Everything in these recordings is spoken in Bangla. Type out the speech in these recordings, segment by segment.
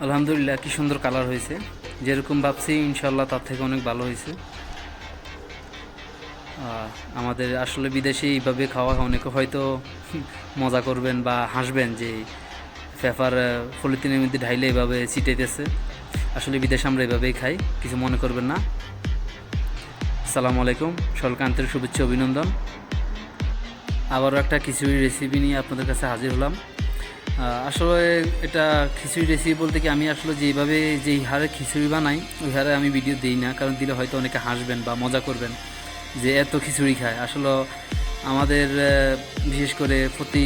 আলহামদুলিল্লাহ, কি সুন্দর কালার হয়েছে। যেরকম ভাবছি ইনশাল্লাহ তার থেকে অনেক ভালো হয়েছে। আমাদের আসলে বিদেশে এইভাবে খাওয়া অনেকে হয়তো মজা করবেন বা হাসবেন যে পেপার পলিথিনের মধ্যে ঢাইলে এভাবে ছিটাইতেছে। আসলে বিদেশে আমরা এভাবেই খাই, কিছু মনে করবেন না। আসসালামু আলাইকুম, সকলকে আন্তরিক শুভেচ্ছা অভিনন্দন। আবারও একটা খিচুড়ি রেসিপি নিয়ে আপনাদের কাছে হাজির হলাম। আসলে এটা খিচুড়ি রেসিপি বলতে কি, আমি আসলে যেই হারে খিচুড়ি বানাই ওই হারে আমি ভিডিও দিই না, কারণ দিলে হয়তো অনেকে হাসবেন বা মজা করবেন যে এত খিচুড়ি খায়। আসলে আমাদের বিশেষ করে প্রতি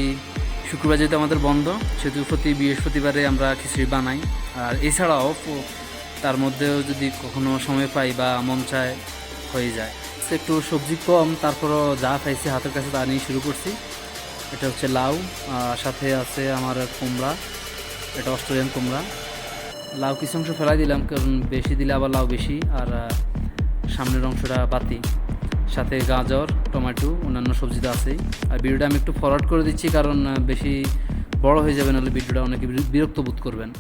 শুক্রবার যেহেতু আমাদের বন্ধ, সেহেতু প্রতি বৃহস্পতিবারে আমরা খিচুড়ি বানাই। আর এছাড়াও তার মধ্যেও যদি কখনো সময় পাই বা মন চায় হয়ে যায়। একটু সবজি কম, তারপরও যা পাইছি হাতের কাছে তা নিয়ে শুরু করছি। এটা হচ্ছে লাউ, সাথে আছে আমার কুমড়া, এটা অস্ট্রেলিয়ান কুমড়া। লাউ কিছু অংশ ফেলাই দিলাম, কারণ বেশি দিলে আবার লাউ বেশি, আর সামনের অংশটা বাতি। সাথে গাজর, টমেটো, অন্যান্য সবজি তো আছেই। আর ভিডিওটা আমি একটু ফরওয়ার্ড করে দিচ্ছি, কারণ বেশি বড় হয়ে যাবে, নাহলে ভিডিওটা অনেকে বিরক্ত বোধ করবেন।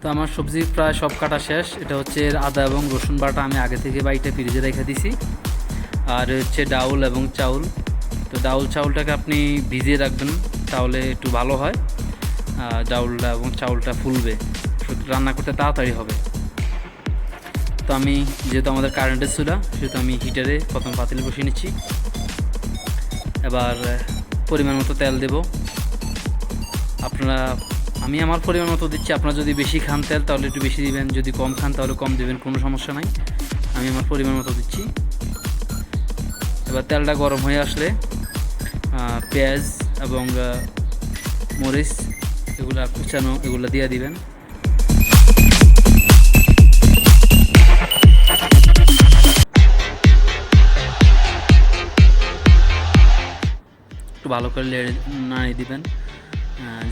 তো আমার সবজি প্রায় সব কাটা শেষ। এটা হচ্ছে আদা এবং রসুন বাটা আমি আগে থেকে বাইটে ফ্রিজে রেখে দিছি। আর হচ্ছে ডাউল এবং চাউল। তো ডাউল চাউলটাকে আপনি ভিজিয়ে রাখবেন, তাহলে একটু ভালো হয়। ডাউলটা এবং চাউলটা ফুলবে, রান্না করতে তাড়াতাড়ি হবে। তো আমি যেহেতু আমাদের কারেন্টের চুলা, সেহেতু আমি হিটারে প্রথম পাতিলে বসিয়ে নিচ্ছি। এবার পরিমাণ মতো তেল দেব। আমি আমার পরিমাণ মতো দিচ্ছি। আপনারা যদি বেশি খান তেল, তাহলে একটু বেশি দিবেন, যদি কম খান তাহলে কম দিবেন, কোনো সমস্যা নাই। আমি আমার পরিমাণ মতো দিচ্ছি। এবার তেলটা গরম হয়ে আসলে পেঁয়াজ এবং মরিচ এগুলা কুচানো, এগুলো দিয়ে দিবেন। একটু ভালো করে নাড়িয়ে দিবেন,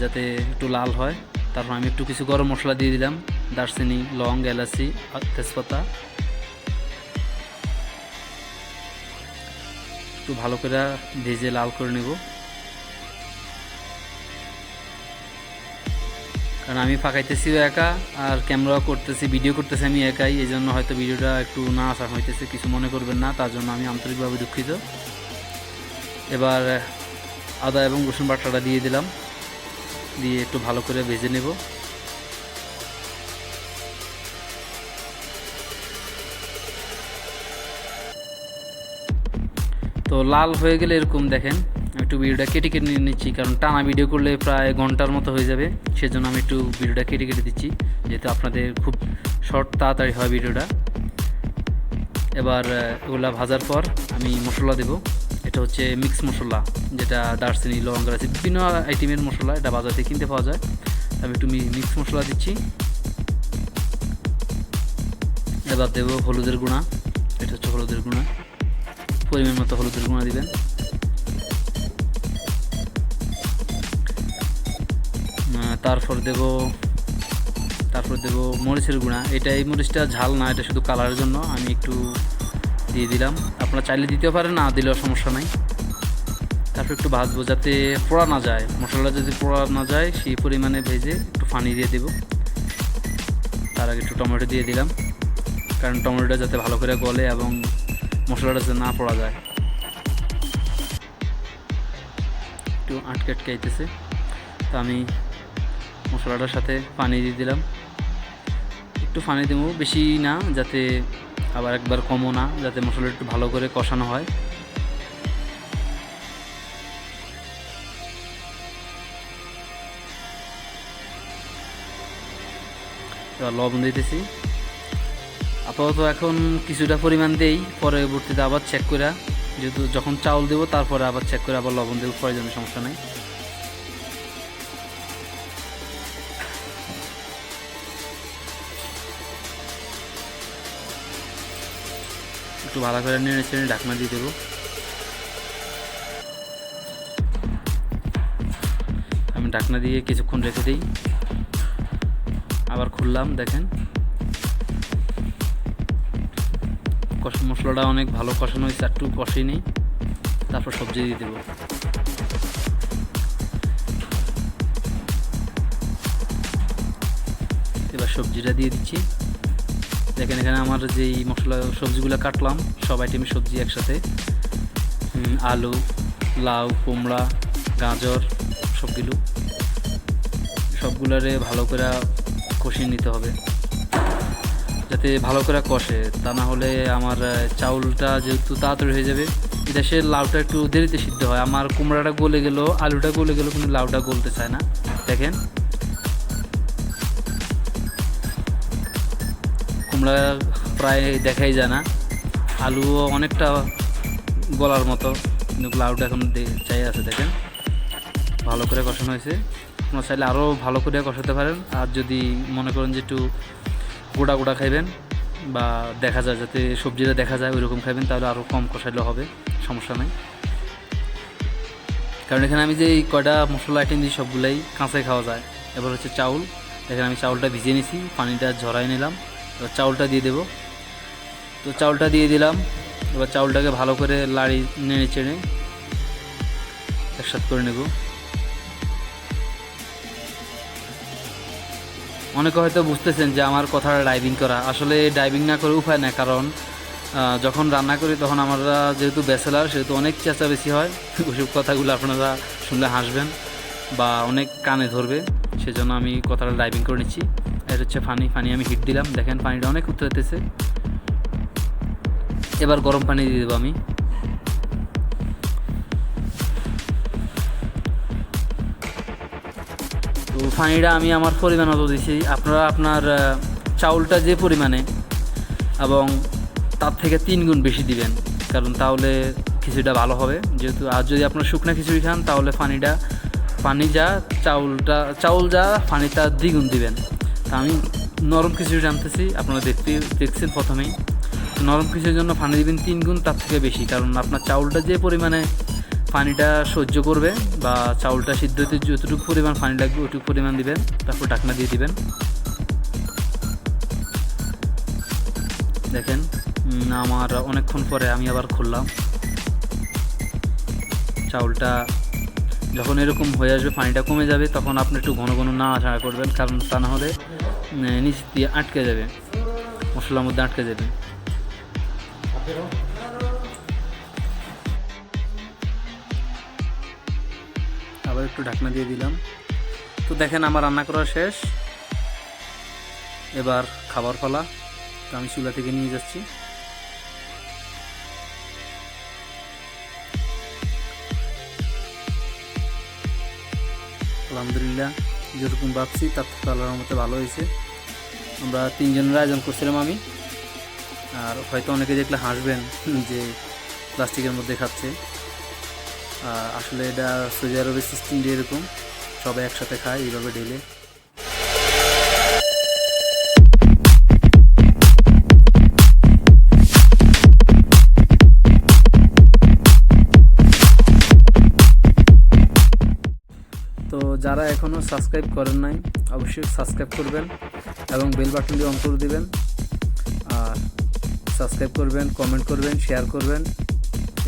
যাতে একটু লাল হয়। তারপর আমি একটু কিছু গরম মশলা দিয়ে দিলাম, দারচিনি, লং, এলাচি, তেজপাতা। একটু ভালো করে ভেজে লাল করে নেব, কারণ আমি পাকাইতেছিও একা, আর ক্যামেরাও করতেছি, ভিডিও করতেছি আমি একাই। এই জন্য হয়তো ভিডিওটা একটু না আসা হইতেছে, কিছু মনে করবেন না, তার জন্য আমি আন্তরিকভাবে দুঃখিত। এবার আদা এবং রসুন বাটাটা দিয়ে দিলাম, দিয়ে একটু ভালো করে ভেজে নেব। তো লাল হয়ে গেলে এরকম দেখেন, একটু ভিডিওটা কেটে কেটে নিয়ে নিচ্ছি, কারণ টানা ভিডিও করলে প্রায় ঘন্টার মতো হয়ে যাবে। সেজন্য আমি একটু ভিডিওটা কেটে কেটে দিচ্ছি, যেহেতু আপনাদের খুব শর্ট তাড়াতাড়ি হয় ভিডিওটা। এবার এগুলা ভাজার পর আমি মশলা দেব। এটা হচ্ছে মিক্স মশলা, যেটা দারচিনি, লবঙ্গ আছে, বিভিন্ন আইটেমের মশলা, এটা বাজার থেকে কিনতে পাওয়া যায়। আমি একটু মিক্স মশলা দিচ্ছি। এবার দেবো হলুদের গুঁড়া, এটা হচ্ছে হলুদের গুঁড়া, পরিমাণ মতো হলুদের গুঁড়া দিবেন। তারপর দেব মরিচের গুঁড়া। এই মরিচটা ঝাল না, এটা শুধু কালারের জন্য আমি একটু দিয়ে দিলাম। আপনারা চাইলে দিতেও পারেন, না দিলেও সমস্যা নাই। তারপর একটু ভাজবো যাতে পোড়া না যায়, মশলাটা যদি পোড়া না যায় সেই পরিমাণে ভেজে একটু পানি দিয়ে দেব। তার আগে একটু টমেটো দিয়ে দিলাম, কারণ টমেটোটা যাতে ভালো করে গলে এবং মশলাটা যাতে না পোড়া যায়। একটু আটকে আইতেছে, তো আমি মশলাটার সাথে পানি দিয়ে দিলাম। একটু পানি দেবো, বেশি না, যাতে আবার একবার কমও না, যাতে মশলাটা একটু ভালো করে কষানো হয়। এবার লবণ দিতেছি। আপাতত এখন কিছুটা পরিমাণ দেই, পরবর্তীতে আবার চেক করে, যেহেতু যখন চাউল দেবো তারপরে আবার চেক করে আবার লবণ দেবো, প্রয়োজনে সমস্যা নেই। একটু ভালো করে নেড়ে চেড়ে ঢাকনা দিয়ে দেবো। আমি ঢাকনা দিয়ে কিছুক্ষণ রেখে দিই, আবার খুললাম। দেখেন মশলাটা অনেক ভালো কষানো হয়েছে, একটু কষিয়ে নিই, তারপর সবজি দিয়ে দেবো। এবার সবজিটা দিয়ে দিচ্ছি। দেখেন এখানে আমার যেই সবজিগুলো কাটলাম, সব আইটেমের সবজি একসাথে, আলু, লাউ, কুমড়া, গাজর, সবগুলোরে ভালো করে কষিয়ে নিতে হবে, যাতে ভালো করে কষে, তা না হলে আমার চাউলটা যেহেতু তাড়াতাড়ি হয়ে যাবে। দেশের লাউটা একটু দেরিতে সিদ্ধ হয়, আমার কুমড়াটা গলে গেল, আলুটা গলে গেল, কিন্তু লাউটা গলতে চায় না। দেখেন কুমড়া প্রায় দেখাই যায় না, আলুও অনেকটা গলার মতো, কিন্তু লাউটা এখন চাই আছে। দেখেন ভালো করে কষানো হয়েছে। আপনারা চাইলে আরও ভালো করে কষাতে পারেন, আর যদি মনে করেন যে একটু গোটা গোটা খাইবেন বা দেখা যায় যাতে সবজিটা দেখা যায় ওইরকম খাইবেন, তাহলে আরও কম কষাইলেও হবে, সমস্যা নেই। কারণ এখানে আমি যে কয়টা মশলা আইটেম দিই সবগুলাই কাঁচাই খাওয়া যায়। এবার হচ্ছে চাউল, এখানে আমি চাউলটা ভিজিয়ে নিছি, পানিটা ঝরাই নিলাম। এবার চাউলটা দিয়ে দেবো। তো চাউলটা দিয়ে দিলাম। এবার চাউলটাকে ভালো করে নেড়ে চেড়ে একসাথে করে নেব। অনেকে হয়তো বুঝতেছেন যে আমার কথাটা ডাইভিং করা, আসলে ডাইভিং না করে উপায় না, কারণ যখন রান্না করি তখন আমরা যেহেতু ব্যাচেলার, সেহেতু অনেক চেঁচাবেশি হয়। ওইসব কথাগুলো আপনারা শুনলে হাসবেন বা অনেক কানে ধরবে, সেজন্য আমি কথাটা ডাইভিং করে নিচ্ছি। এটা হচ্ছে পানি আমি হিট দিলাম। দেখেন পানিটা অনেক উতরাতেছে। এবার গরম পানি দিয়ে দেবো আমি। তো পানিটা আমি আমার পরিমাণ মতো দিচ্ছি, আপনারা আপনার চাউলটা যে পরিমাণে এবং তার থেকে 3 গুণ বেশি দিবেন, কারণ তাহলে খিচুড়িটা ভালো হবে। যেহেতু আর যদি আপনারা শুকনো খিচুড়ি খান তাহলে চাউল যা পানি তার দ্বিগুণ দিবেন। তা আমি নরম খিচুড়ি আনতেছি, আপনারা দেখছেন প্রথমেই। নরম খিচুড়ির জন্য পানি দিবেন 3 গুণ, তার থেকে বেশি, কারণ আপনার চাউলটা যে পরিমাণে পানিটা সহ্য করবে বা চাউলটা সিদ্ধ হতে যতটুকু পরিমাণ পানি লাগবে ওইটুকু পরিমাণ দিবেন, তারপর ঢাকনা দিয়ে দিবেন। দেখেন আমার অনেকক্ষণ পরে আমি আবার খুললাম। চাউলটা যখন এরকম হয়ে আসবে, পানিটা কমে যাবে, তখন আপনি একটু ঘন ঘন নাড়াচাড়া করবেন, কারণ তা না হলে নিচ দিয়ে আটকে যাবে, মশলার মধ্যে আটকে যাবে। আবার একটু ঢাকনা দিয়ে দিলাম। তো দেখেন আমার রান্না করা শেষ, এবার খাবার পালা। তো আমি চুলা থেকে নিয়ে যাচ্ছি। আলহামদুলিল্লাহ, যেরকম ভাবছি তার থেকে আল্লাহর মতো ভালো হয়েছে। আমরা 3 জনের আয়োজন করছিলাম আমি, আর হয়তো অনেকে দেখলে হাসবেন যে প্লাস্টিকের মধ্যে খাচ্ছে। আসলে এটা সৌদি আরবের সিস্টেম দিয়ে এরকম সবাই একসাথে খায় এইভাবে ঢেলে। যারা এখনও সাবস্ক্রাইব করেন নাই অবশ্যই সাবস্ক্রাইব করবেন এবং বেল বাটনটি অন করে দিবেন। আর সাবস্ক্রাইব করবেন, কমেন্ট করবেন, শেয়ার করবেন।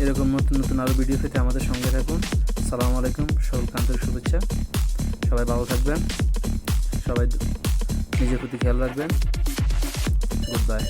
এরকম নতুন নতুন আরও ভিডিও পেতে আমাদের সঙ্গে থাকুন। আসসালামু আলাইকুম, সকলকে আন্তরিক শুভেচ্ছা। সবাই ভালো থাকবেন, সবাই নিজের প্রতি খেয়াল রাখবেন। Good bye.